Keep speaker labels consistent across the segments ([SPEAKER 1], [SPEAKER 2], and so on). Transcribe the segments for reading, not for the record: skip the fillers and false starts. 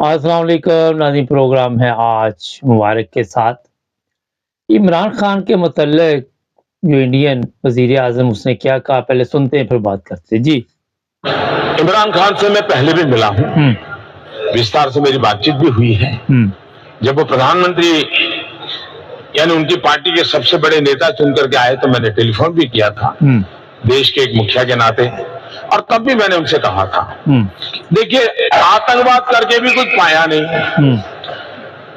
[SPEAKER 1] السلام علیکم ناظرین، پروگرام ہے آج مبارک کے ساتھ عمران خان کے متعلق جو انڈین وزیر اعظم اس نے کیا کہا، پہلے سنتے ہیں پھر بات کرتے ہیں۔ جی
[SPEAKER 2] عمران خان سے میں پہلے بھی ملا ہوں، وستار سے میری بات چیت بھی ہوئی ہے۔ جب وہ پردھان منتری یعنی ان کی پارٹی کے سب سے بڑے نیتا چن کر کے آئے تو میں نے ٹیلی فون بھی کیا تھا دیش کے ایک مکھیا کے ناطے، اور تب بھی میں نے ان سے کہا تھا دیکھیے آتنکواد کر کے بھی کچھ پایا نہیں۔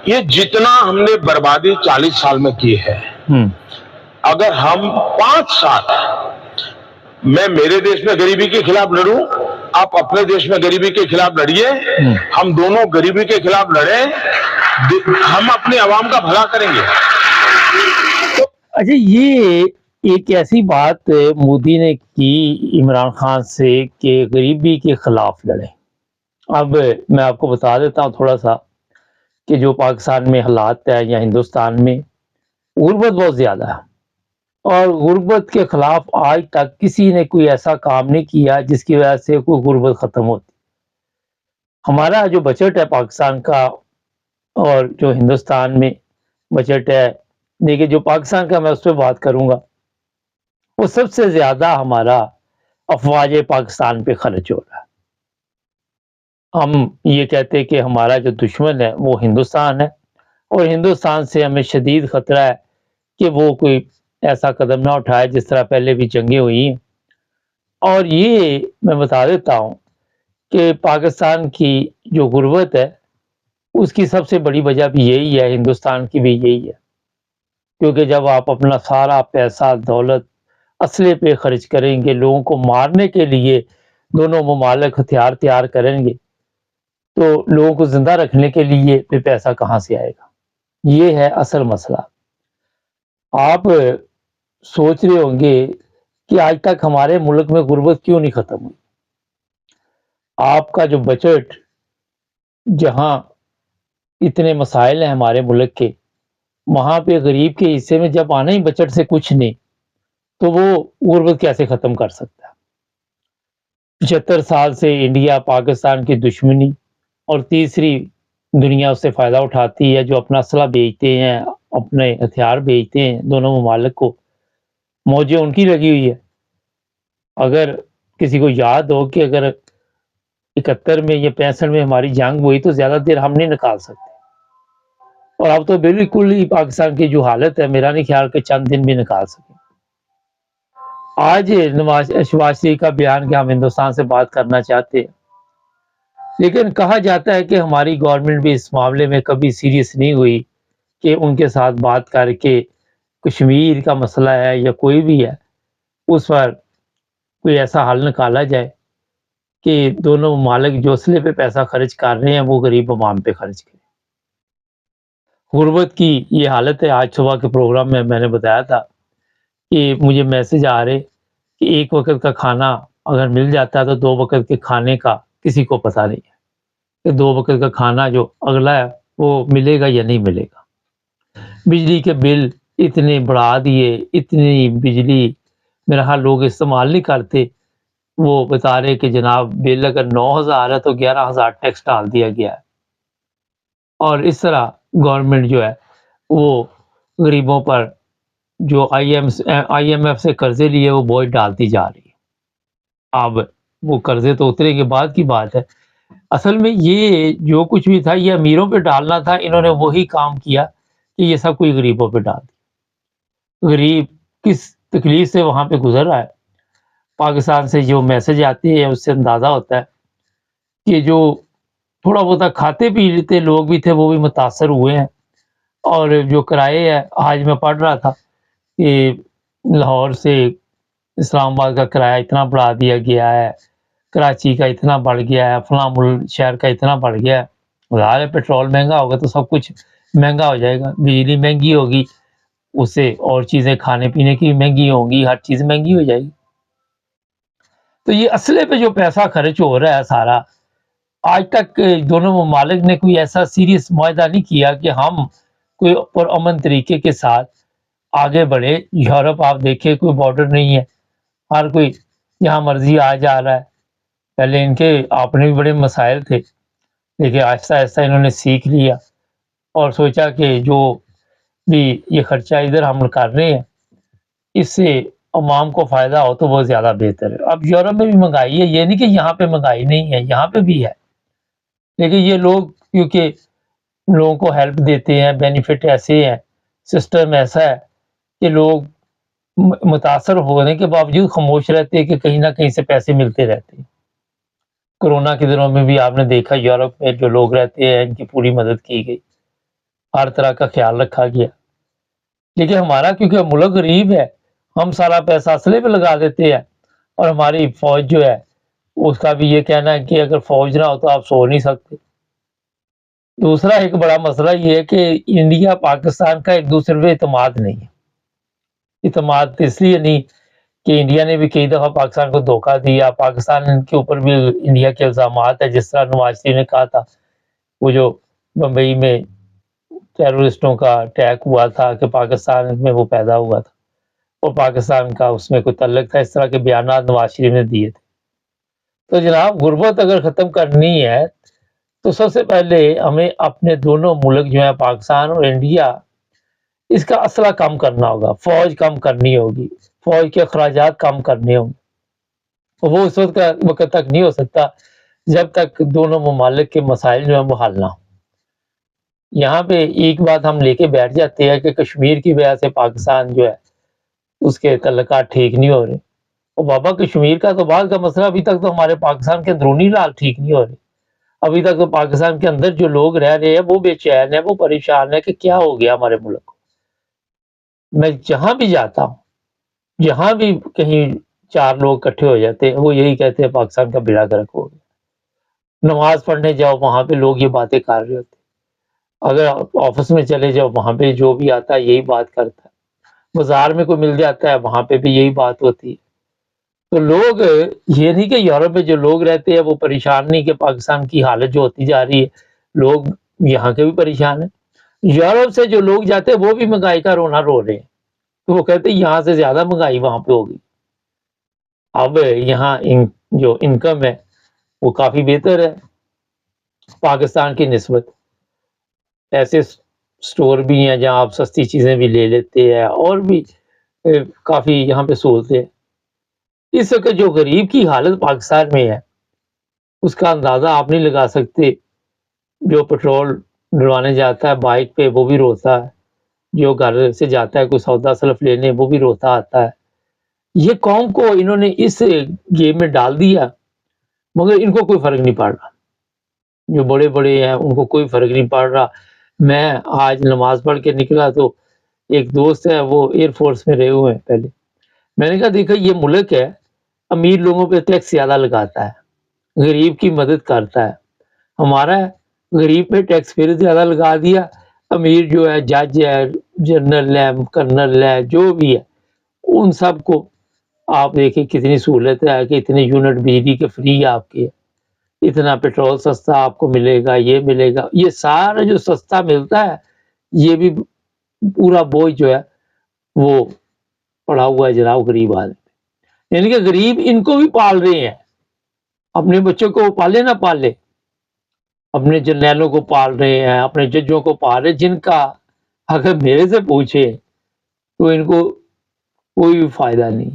[SPEAKER 2] یہ جتنا ہم نے بربادی 40 سال میں کی ہے، اگر ہم 5 سال میں میرے دیش میں غریبی کے خلاف لڑوں، آپ اپنے دیش میں غریبی کے خلاف لڑیے، ہم دونوں غریبی کے خلاف لڑیں، ہم اپنے عوام کا بھلا کریں گے۔
[SPEAKER 1] اچھا، یہ ایک ایسی بات مودی نے کی عمران خان سے کہ غریبی کے خلاف لڑیں۔ اب میں آپ کو بتا دیتا ہوں تھوڑا سا کہ جو پاکستان میں حالات ہے یا ہندوستان میں غربت بہت زیادہ ہے، اور غربت کے خلاف آج تک کسی نے کوئی ایسا کام نہیں کیا جس کی وجہ سے کوئی غربت ختم ہوتی۔ ہمارا جو بجٹ ہے پاکستان کا اور جو ہندوستان میں بجٹ ہے، دیکھیے جو پاکستان کا میں اس پہ بات کروں گا، وہ سب سے زیادہ ہمارا افواج پاکستان پہ خرچ ہو رہا ہے۔ ہم یہ کہتے کہ ہمارا جو دشمن ہے وہ ہندوستان ہے، اور ہندوستان سے ہمیں شدید خطرہ ہے کہ وہ کوئی ایسا قدم نہ اٹھائے جس طرح پہلے بھی جنگیں ہوئی ہیں۔ اور یہ میں بتا دیتا ہوں کہ پاکستان کی جو غربت ہے اس کی سب سے بڑی وجہ بھی یہی ہے، ہندوستان کی بھی یہی ہے، کیونکہ جب آپ اپنا سارا پیسہ دولت اسلحے پہ خرچ کریں گے، لوگوں کو مارنے کے لیے دونوں ممالک ہتھیار تیار کریں گے، تو لوگوں کو زندہ رکھنے کے لیے پھر پیسہ کہاں سے آئے گا؟ یہ ہے اصل مسئلہ۔ آپ سوچ رہے ہوں گے کہ آج تک ہمارے ملک میں غربت کیوں نہیں ختم ہوئی؟ آپ کا جو بجٹ، جہاں اتنے مسائل ہیں ہمارے ملک کے، وہاں پہ غریب کے حصے میں جب آنا ہی بجٹ سے کچھ نہیں، تو وہ غربت کیسے ختم کر سکتا ہے؟ 75 سال سے انڈیا پاکستان کی دشمنی، اور تیسری دنیا اس سے فائدہ اٹھاتی ہے، جو اپنا اسلحہ بیچتے ہیں، اپنے ہتھیار بیچتے ہیں دونوں ممالک کو، موجیں ان کی لگی ہوئی ہے۔ اگر کسی کو یاد ہو کہ اگر 71 میں یا 65 میں ہماری جنگ ہوئی تو زیادہ دیر ہم نہیں نکال سکتے، اور اب تو بالکل ہی پاکستان کی جو حالت ہے میرا نہیں خیال کہ چند دن بھی نکال سکیں۔ آج شہباز شریف کا بیان کہ ہم ہندوستان سے بات کرنا چاہتے ہیں، لیکن کہا جاتا ہے کہ ہماری گورنمنٹ بھی اس معاملے میں کبھی سیریس نہیں ہوئی کہ ان کے ساتھ بات کر کے کشمیر کا مسئلہ ہے یا کوئی بھی ہے اس پر کوئی ایسا حل نکالا جائے کہ دونوں ممالک جو اسلحے پہ پیسہ خرچ کر رہے ہیں وہ غریب عوام پہ خرچ کریں۔ غربت کی یہ حالت ہے۔ آج صبح کے پروگرام میں نے بتایا تھا کہ مجھے میسج آ رہے کہ ایک وقت کا کھانا اگر مل جاتا ہے تو 2 وقت کے کھانے کا کسی کو پتہ نہیں ہے کہ 2 وقت کا کھانا جو اگلا ہے وہ ملے گا یا نہیں ملے گا۔ بجلی کے بل اتنے بڑھا دیے، اتنی بجلی میرا خیال لوگ استعمال نہیں کرتے، وہ بتا رہے کہ جناب بل اگر 9,000 ہے تو 11,000 ٹیکس ڈال دیا گیا ہے، اور اس طرح گورنمنٹ جو ہے وہ غریبوں پر جو آئی ایم ایف سے قرضے لیے وہ بوجھ ڈالتی جا رہی ہے۔ اب وہ قرضے تو اترے کے بعد کی بات ہے، اصل میں یہ جو کچھ بھی تھا یہ امیروں پہ ڈالنا تھا، انہوں نے وہی کام کیا کہ یہ سب کوئی غریبوں پہ ڈال دیا۔ غریب کس تکلیف سے وہاں پہ گزر رہا ہے، پاکستان سے جو میسج آتے ہیں اس سے اندازہ ہوتا ہے کہ جو تھوڑا بہت کھاتے پی لیتے لوگ بھی تھے وہ بھی متاثر ہوئے ہیں۔ اور جو کرائے ہے، آج میں پڑھ رہا تھا کہ لاہور سے اسلام آباد کا کرایہ اتنا بڑھا دیا گیا ہے، کراچی کا اتنا بڑھ گیا ہے، فلاں شہر کا اتنا بڑھ گیا ہے۔ ظاہر ہے پیٹرول مہنگا ہوگا تو سب کچھ مہنگا ہو جائے گا، بجلی مہنگی ہوگی اس سے اور چیزیں کھانے پینے کی مہنگی ہوں گی، ہر چیز مہنگی ہو جائے گی۔ تو یہ اسلحے پہ جو پیسہ خرچ ہو رہا ہے سارا، آج تک دونوں ممالک نے کوئی ایسا سیریس معاہدہ نہیں کیا کہ ہم کوئی پرامن طریقے کے ساتھ آگے بڑھے۔ یورپ آپ دیکھیں کوئی بارڈر نہیں ہے، ہر کوئی یہاں مرضی آ جا رہا ہے۔ پہلے ان کے اپنے بھی بڑے مسائل تھے، لیکن آہستہ آہستہ انہوں نے سیکھ لیا اور سوچا کہ جو بھی یہ خرچہ ادھر ہم کر رہے ہیں اس سے عوام کو فائدہ ہو تو وہ زیادہ بہتر ہے. اب یورپ میں بھی مہنگائی ہے، یہ نہیں کہ یہاں پہ مہنگائی نہیں ہے، یہاں پہ بھی ہے، لیکن یہ لوگ کیونکہ لوگوں کو ہیلپ دیتے ہیں، بینیفٹ ایسے ہیں، سسٹم ایسا ہے کہ لوگ متاثر ہونے کے باوجود خاموش رہتے ہیں کہ کہیں نہ کہیں سے پیسے ملتے رہتے ہیں. کورونا کے دنوں میں بھی آپ نے دیکھا یورپ میں جو لوگ رہتے ہیں ان کی پوری مدد کی گئی، ہر طرح کا خیال رکھا گیا. لیکن ہمارا کیونکہ ملک غریب ہے، ہم سارا پیسہ اسلحے پہ لگا دیتے ہیں، اور ہماری فوج جو ہے اس کا بھی یہ کہنا ہے کہ اگر فوج نہ ہو تو آپ سو نہیں سکتے. دوسرا ایک بڑا مسئلہ یہ ہے کہ انڈیا پاکستان کا ایک دوسرے پہ اعتماد نہیں ہے. اعتماد اس لیے نہیں کہ انڈیا نے بھی کئی دفعہ پاکستان کو دھوکہ دیا، پاکستان کے اوپر بھی انڈیا کے الزامات ہیں، جس طرح نواز شریف نے کہا تھا وہ جو بمبئی میں ٹیررسٹوں کا اٹیک ہوا تھا کہ پاکستان میں وہ پیدا ہوا تھا اور پاکستان کا اس میں کوئی تعلق تھا، اس طرح کے بیانات نواز شریف نے دیے تھے. تو جناب غربت اگر ختم کرنی ہے تو سب سے پہلے ہمیں اپنے دونوں ملک جو ہیں پاکستان اور انڈیا، اس کا اسلحہ کم کرنا ہوگا، فوج کم کرنی ہوگی، فوج کے اخراجات کم کرنے ہوں گے. وہ اس وقت تک نہیں ہو سکتا جب تک دونوں ممالک کے مسائل جو ہیں وہ حل نہ ہوں. یہاں پہ ایک بات ہم لے کے بیٹھ جاتے ہیں کہ کشمیر کی وجہ سے پاکستان جو ہے اس کے تعلقات ٹھیک نہیں ہو رہے. اور بابا کشمیر کا تو بعد کا مسئلہ ابھی تک تو ہمارے پاکستان کے اندرونی حال ٹھیک نہیں ہو رہے. ابھی تک تو پاکستان کے اندر جو لوگ رہ رہے ہیں وہ بے چین ہے، وہ پریشان ہے کہ کیا ہو گیا ہمارے ملک کو. میں جہاں بھی جاتا ہوں، جہاں بھی کہیں چار لوگ اکٹھے ہو جاتے ہیں وہ یہی کہتے ہیں پاکستان کا بیڑا غرق ہو گیا. نماز پڑھنے جاؤ وہاں پہ لوگ یہ باتیں کر رہے ہوتے، اگر آفس میں چلے جاؤ وہاں پہ جو بھی آتا ہے یہی بات کرتا ہے، بازار میں کوئی مل جاتا ہے وہاں پہ بھی یہی بات ہوتی ہے. تو لوگ یہ نہیں کہ یورپ میں جو لوگ رہتے ہیں وہ پریشان نہیں کہ پاکستان کی حالت جو ہوتی جا رہی ہے، لوگ یہاں کے بھی پریشان ہیں. یورپ سے جو لوگ جاتے ہیں وہ بھی مہنگائی کا رونا رو رہے ہیں، تو وہ کہتے ہیں یہاں سے زیادہ مہنگائی وہاں پہ ہوگی. اب یہاں جو انکم ہے وہ کافی بہتر ہے پاکستان کی نسبت. ایسے سٹور بھی ہیں جہاں آپ سستی چیزیں بھی لے لیتے ہیں اور بھی کافی یہاں پہ سہولتیں ہیں. اس وقت جو غریب کی حالت پاکستان میں ہے اس کا اندازہ آپ نہیں لگا سکتے. جو پٹرول ڈلوانے جاتا ہے بائک پہ وہ بھی روتا ہے، جو گھر سے جاتا ہے کوئی سودا سلف لینے وہ بھی روتا آتا ہے. یہ قوم کو انہوں نے اس گیم میں ڈال دیا مگر ان کو کوئی فرق نہیں پڑ رہا. جو بڑے بڑے ہیں ان کو کوئی فرق نہیں پڑ رہا. میں آج نماز پڑھ کے نکلا تو ایک دوست ہے وہ ایئر فورس میں رہے ہوئے ہیں پہلے، میں نے کہا دیکھا یہ ملک ہے امیر لوگوں پہ ٹیکس زیادہ لگاتا ہے، غریب کی مدد کرتا ہے. ہمارا غریب پہ ٹیکس پھر زیادہ لگا دیا، امیر جو ہے جج ہے، جنرل ہے، کرنل ہے، جو بھی ہے ان سب کو آپ دیکھیں کتنی سہولت ہے کہ اتنے یونٹ بجلی کے فری آپ کے، اتنا پیٹرول سستا آپ کو ملے گا، یہ ملے گا. یہ سارا جو سستا ملتا ہے یہ بھی پورا بوجھ جو ہے وہ پڑا ہوا ہے جناب غریب آدمی. یعنی کہ غریب ان کو بھی پال رہے ہیں، اپنے بچوں کو پالے نہ پالے، اپنے جرنیلوں کو پال رہے ہیں، اپنے ججوں کو پال رہے ہیں، جن کا اگر میرے سے پوچھے تو ان کو کوئی بھی فائدہ نہیں،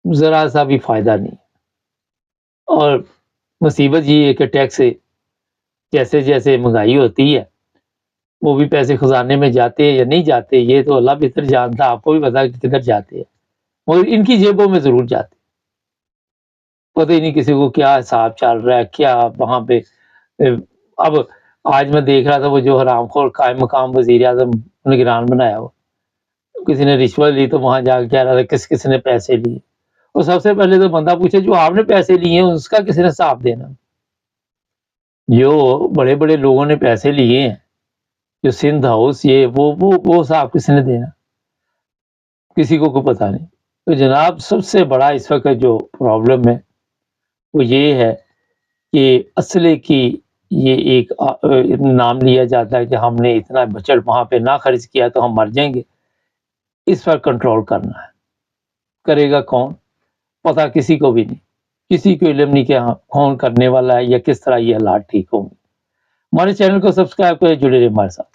[SPEAKER 1] ذرا سا بھی فائدہ نہیں. اور مصیبت یہ ہے کہ ٹیکس جیسے جیسے مہنگائی ہوتی ہے وہ بھی پیسے خزانے میں جاتے ہیں یا نہیں جاتے یہ تو اللہ بہتر جانتا، آپ کو بھی پتا کہ کدھر جاتے ہیں، مگر ان کی جیبوں میں ضرور جاتے. پتہ ہی نہیں کسی کو کیا حساب چل رہا ہے کیا وہاں پہ. اب آج میں دیکھ رہا تھا وہ جو حرام خور قائم مقام وزیر اعظم نگران بنایا ہوا، کسی نے رشوت لی تو وہاں جا کے کہہ رہا تھا کس کس نے پیسے لیے. اور سب سے پہلے تو بندہ پوچھے جو آپ نے پیسے لیے ہیں اس کا کس نے حساب دینا. جو بڑے بڑے لوگوں نے پیسے لیے ہیں جو سندھ ہاؤس یہ وہ حساب کس نے دینا، کسی کو کوئی پتہ نہیں. تو جناب سب سے بڑا اس وقت جو پرابلم ہے وہ یہ ہے کہ اسلحے کی یہ ایک نام لیا جاتا ہے کہ ہم نے اتنا بجٹ وہاں پہ نہ خرچ کیا تو ہم مر جائیں گے. اس پر کنٹرول کرنا ہے، کرے گا کون پتہ کسی کو بھی نہیں، کسی کو علم نہیں کہ ہاں کون کرنے والا ہے یا کس طرح یہ حالات ٹھیک ہوں گے. ہمارے چینل کو سبسکرائب کریں، جڑے رہے ہمارے ساتھ.